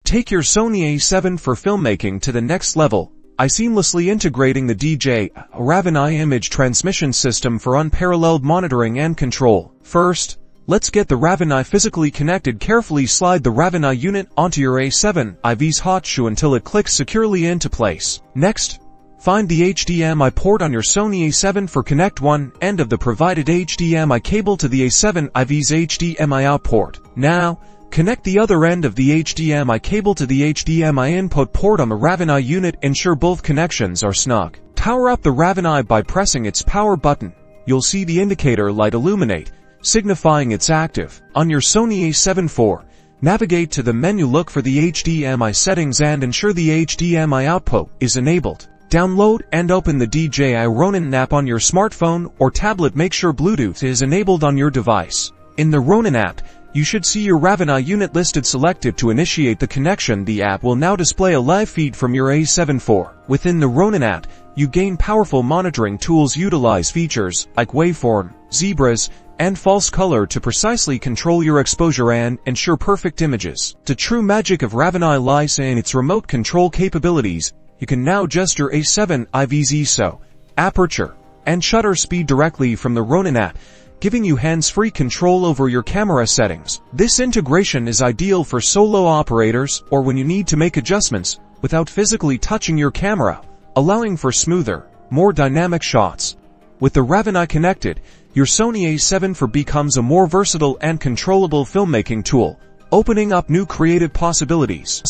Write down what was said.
Take your Sony A7 IV Filmmaking to the next level by seamlessly integrating the DJI RavenEye image transmission system for unparalleled monitoring and control. First, let's get the RavenEye physically connected. Carefully slide the RavenEye unit onto your A7 IV's hot shoe until it clicks securely into place. Next, find the HDMI port on your Sony A7 IV. Connect one end of the provided HDMI cable to the A7 IV's HDMI out port. Now, connect the other end of the HDMI cable to the HDMI input port on the RavenEye unit. Ensure both connections are snug. Power up the RavenEye by pressing its power button. You'll see the indicator light illuminate, signifying it's active. On your Sony A7 IV, navigate to the menu, look for the HDMI settings and ensure the HDMI output is enabled. Download and open the DJI Ronin app on your smartphone or tablet. Make sure Bluetooth is enabled on your device. In the Ronin app, you should see your RavenEye unit listed. Selected to initiate the connection. The app will now display a live feed from your A7 IV. Within the Ronin app, you gain powerful monitoring tools. Utilize features like waveform, zebras, and false color to precisely control your exposure and ensure perfect images. The true magic of RavenEye lies in its remote control capabilities. You can now adjust your A7 IV's ISO, aperture, and shutter speed directly from the Ronin app, giving you hands-free control over your camera settings. This integration is ideal for solo operators or when you need to make adjustments without physically touching your camera, allowing for smoother, more dynamic shots. With the RavenEye connected, your Sony A7 IV becomes a more versatile and controllable filmmaking tool, opening up new creative possibilities.